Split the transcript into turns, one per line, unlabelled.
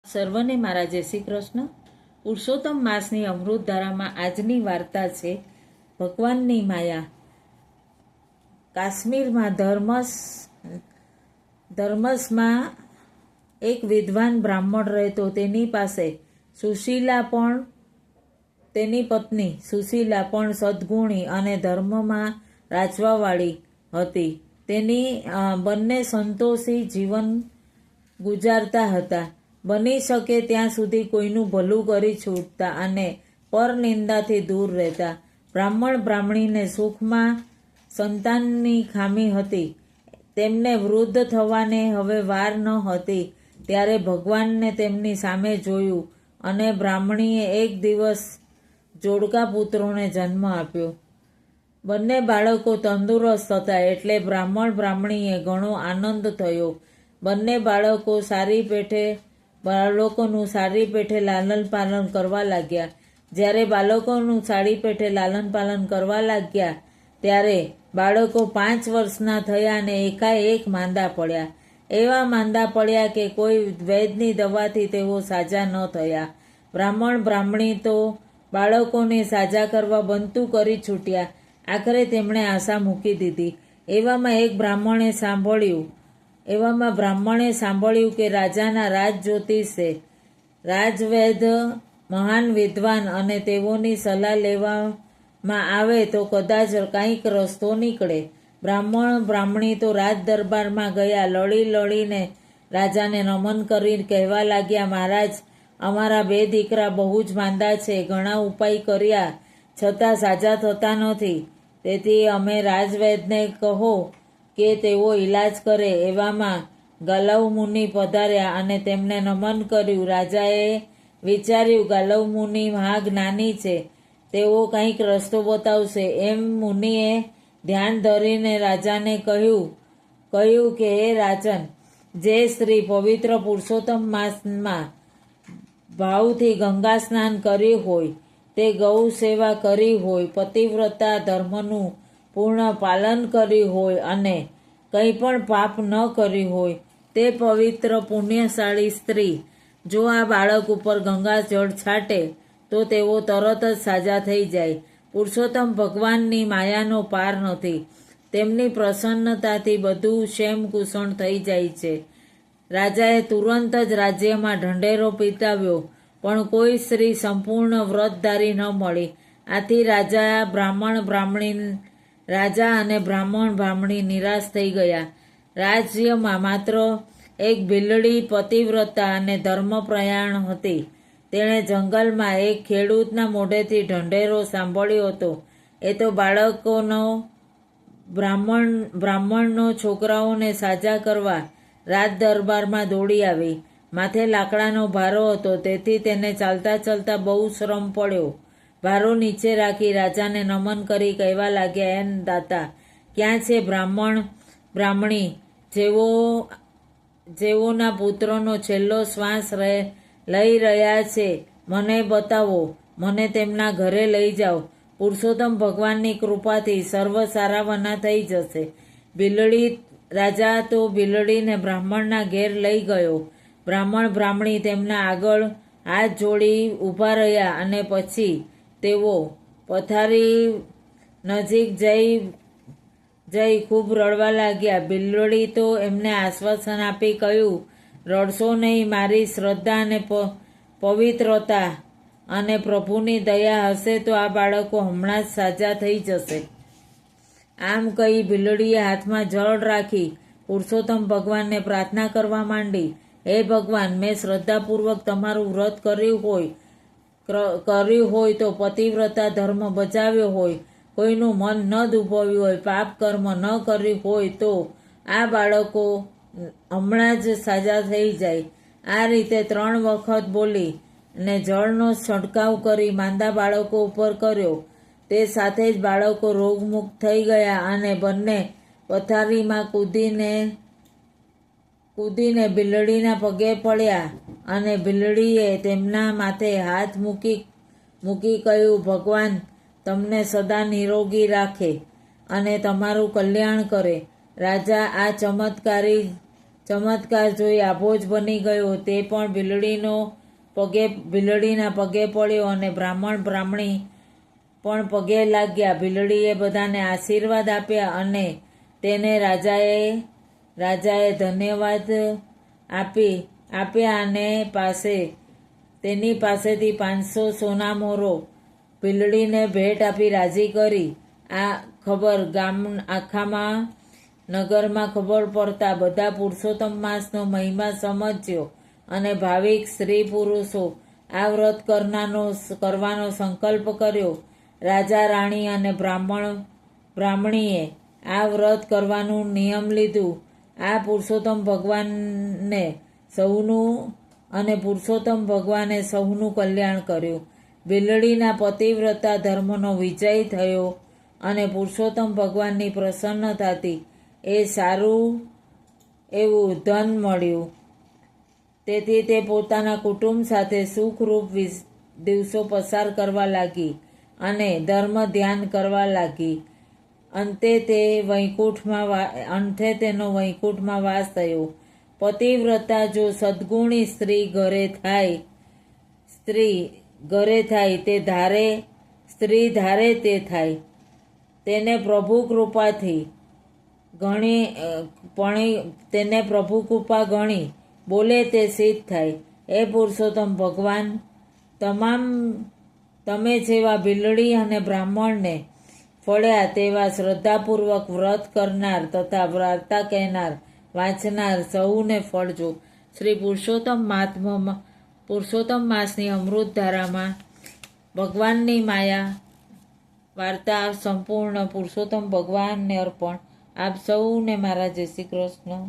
સર્વને મારા જય શ્રી કૃષ્ણ. પુરુષોત્તમ માસની અમૃત ધારામાં આજની વાર્તા છે ભગવાનની માયા. કાશ્મીરમાં ધર્મસમાં એક વિદ્વાન બ્રાહ્મણ રહેતો. તેની પાસે સુશીલા પણ તેની પત્ની સુશીલા પણ સદ્ગુણી અને ધર્મમાં રાચવાવાળી હતી. તેની બંને સંતોષી જીવન ગુજારતા હતા. બની શકે ત્યાં સુધી કોઈનું ભલું કરી છૂટતા અને પરનિંદાથી દૂર રહેતા. બ્રાહ્મણ બ્રાહ્મણીને સુખમાં સંતાનની ખામી હતી. તેમને વૃદ્ધ થવાને હવે વાર ન હતી ત્યારે ભગવાનને તેમની સામે જોયું અને બ્રાહ્મણીએ એક દિવસ જોડકા પુત્રોને જન્મ આપ્યો. બંને બાળકો તંદુરસ્ત હતા એટલે બ્રાહ્મણ બ્રાહ્મણીએ ઘણો આનંદ થયો. બંને બાળકોનું સારી પેઠે લાલન પાલન કરવા લાગ્યા. જ્યારે બાળકોનું સારી પેઠે લાલન પાલન કરવા લાગ્યા ત્યારે બાળકો 5 વર્ષના થયા અને એકાએક માંદા પડ્યા. એવા માંદા પડ્યા કે કોઈ વૈદ્યની દવાથી તેઓ સાજા ન થયા. બ્રાહ્મણ બ્રાહ્મણી તો બાળકોને સાજા કરવા બનતું કરી છૂટ્યા. આખરે તેમણે આશા મૂકી દીધી. એવામાં બ્રાહ્મણે સાંભળ્યું કે રાજાના રાજજ્યોતિષે રાજવૈદ્ય મહાન વિદ્વાન અને તેઓની સલાહ લેવામાં આવે તો કદાચ કંઈક રસ્તો નીકળે. બ્રાહ્મણ બ્રાહ્મણી તો રાજ દરબારમાં ગયા. લડીને રાજાને નમન કરી કહેવા લાગ્યા, મહારાજ, અમારા 2 દીકરા બહુ જ માંદા છે. ઘણા ઉપાય કર્યા છતાં સાજા થતા નથી. તેથી અમે રાજવૈદ્યને કહો કે તેઓ ઈલાજ કરે. એવામાં ગાલવ મુનિ પધાર્યા અને તેમને નમન કર્યું. રાજાએ વિચાર્યું, ગાલવ મુનિ મહાજ્ઞાની છે, તેઓ કંઈક રસ્તો બતાવશે. એમ મુનિએ ધ્યાન ધરીને રાજાને કહ્યું કે હે રાજન, જે સ્ત્રી પવિત્ર પુરુષોત્તમ માસમાં ભાવથી ગંગા સ્નાન કર્યું હોય, તે ગૌ સેવા કરી હોય, પતિવ્રતા ધર્મનું પૂર્ણ પાલન કર્યું હોય અને કંઈ પણ પાપ ન કર્યું હોય, તે પવિત્ર પુણ્યશાળી સ્ત્રી જો આ બાળક ઉપર ગંગા જળ છાંટે તો તેઓ તરત જ સાજા થઈ જાય. પુરુષોત્તમ ભગવાનની માયાનો પાર નથી. તેમની પ્રસન્નતાથી બધું ક્ષેમકુશળ થઈ જાય છે. રાજાએ તુરંત જ રાજ્યમાં ઢંઢેરો પીટાવ્યો પણ કોઈ સ્ત્રી સંપૂર્ણ વ્રતધારી ન મળી. આથી રાજા અને બ્રાહ્મણ બ્રાહ્મણી નિરાશ થઈ ગયા. રાજ્યમાં માત્ર એક ભીલડી પતિવ્રતા અને ધર્મપરાયણ હતી. તેણે જંગલમાં એક ખેડૂતના મોઢેથી ઢંઢેરો સાંભળ્યો હતો. એ તો બ્રાહ્મણનો છોકરાઓને સાજા કરવા રાજ દરબારમાં દોડી આવી. માથે લાકડાનો ભારો હતો, તેથી તેને ચાલતા ચાલતા બહુ શ્રમ પડ્યો. ભારો નીચે રાખી રાજાને નમન કરી કહેવા લાગ્યા, એમ દાતા, ક્યાં છે બ્રાહ્મણ બ્રાહ્મણી જેઓના પુત્રનો છેલ્લો શ્વાસ લઈ રહ્યા છે? મને બતાવો, મને તેમના ઘરે લઈ જાઓ. પુરુષોત્તમ ભગવાનની કૃપાથી સર્વ સારાવના થઈ જશે. રાજા તો બિલડીને બ્રાહ્મણના ઘેર લઈ ગયો. બ્રાહ્મણ બ્રાહ્મણી તેમના આગળ હાથ જોડી ઊભા રહ્યા અને પછી તેઓ પથારી નજીક જઈ ખૂબ રડવા લાગ્યા. બિલ્લડી તો એમને આશ્વાસન આપી કહ્યું, રડશો નહીં. મારી શ્રદ્ધા અને પવિત્રતા અને પ્રભુની દયા હશે તો આ બાળકો હમણાં જ સાજા થઈ જશે. આમ કહી બિલ્લડીએ હાથમાં જળ રાખી પુરુષોત્તમ ભગવાનને પ્રાર્થના કરવા માંડી. હે ભગવાન, મેં શ્રદ્ધાપૂર્વક તમારું વ્રત કર્યું હોય તો પતિવ્રતા ધર્મ બજાવ્યો હોય, કોઈનું મન ન દુભાવ્યું હોય, પાપ કર્મ ન કર્યું હોય તો આ બાળકો હમણાં જ સાજા થઈ જાય. આ રીતે 3 વખત બોલી ને જળનો છંટકાવ કરી માંદા બાળકો ઉપર કર્યો. તે સાથે જ બાળકો રોગમુક્ત થઈ ગયા અને બંને પથારીમાં કૂદીને બિલ્લડીના પગે પડ્યા અને બિલ્લડીએ તેમના માથે હાથ મૂકી કહ્યું, ભગવાન તમને સદા નિરોગી રાખે અને તમારું કલ્યાણ કરે. રાજા આ ચમત્કારી ચમત્કાર જોઈ આભો જ બની ગયો. તે પણ ભીલડીના પગે પડ્યો અને બ્રાહ્મણ બ્રાહ્મણી પણ પગે લાગ્યા. ભીલડીએ બધાને આશીર્વાદ આપ્યા અને તેને રાજાએ ધન્યવાદ આપ્યા અને તેની પાસેથી 500 સોના મોરો ભીલડીને ભેટ આપી રાજી કરી. આ ખબર આખામાં નગરમાં ખબર પડતા બધા પુરુષોત્તમ માસનો મહિમા સમજ્યો અને ભાવિક સ્ત્રી પુરુષો આ વ્રત કરવાનો સંકલ્પ કર્યો. રાજા રાણી અને બ્રાહ્મણીએ આ વ્રત કરવાનું નિયમ લીધું. આ પુરુષોત્તમ ભગવાને સૌનું કલ્યાણ કર્યું. ભીલડીના પતિવ્રતા ધર્મનો વિજય થયો અને પુરુષોત્તમ ભગવાનની પ્રસન્નતાથી એ સારું એવું ધન મળ્યું. તેથી તે પોતાના કુટુંબ સાથે સુખરૂપ દિવસો પસાર કરવા લાગી અને ધર્મ ધ્યાન કરવા લાગી. અંતે તેનો વૈકુંઠમાં વાસ થયો. પતિવ્રતા જો સદ્ગુણી સ્ત્રી ઘરે થાય તે સ્ત્રી ધારે તે થાય. તેને પ્રભુ કૃપા ગણી બોલે તે સિદ્ધ થાય. હે પુરુષોત્તમ ભગવાન, તમે જેવા ભીલડી અને બ્રાહ્મણને ફળ્યા તેવા શ્રદ્ધાપૂર્વક વ્રત કરનાર તથા વાર્તા કહેનાર વાંચનાર સૌને ફળજો. શ્રી પુરુષોત્તમ માસની અમૃતધારામાં ભગવાનની માયા વાર્તા સંપૂર્ણ પુરુષોત્તમ ભગવાનને અર્પણ. આપ સૌને મારા જય શ્રી કૃષ્ણ.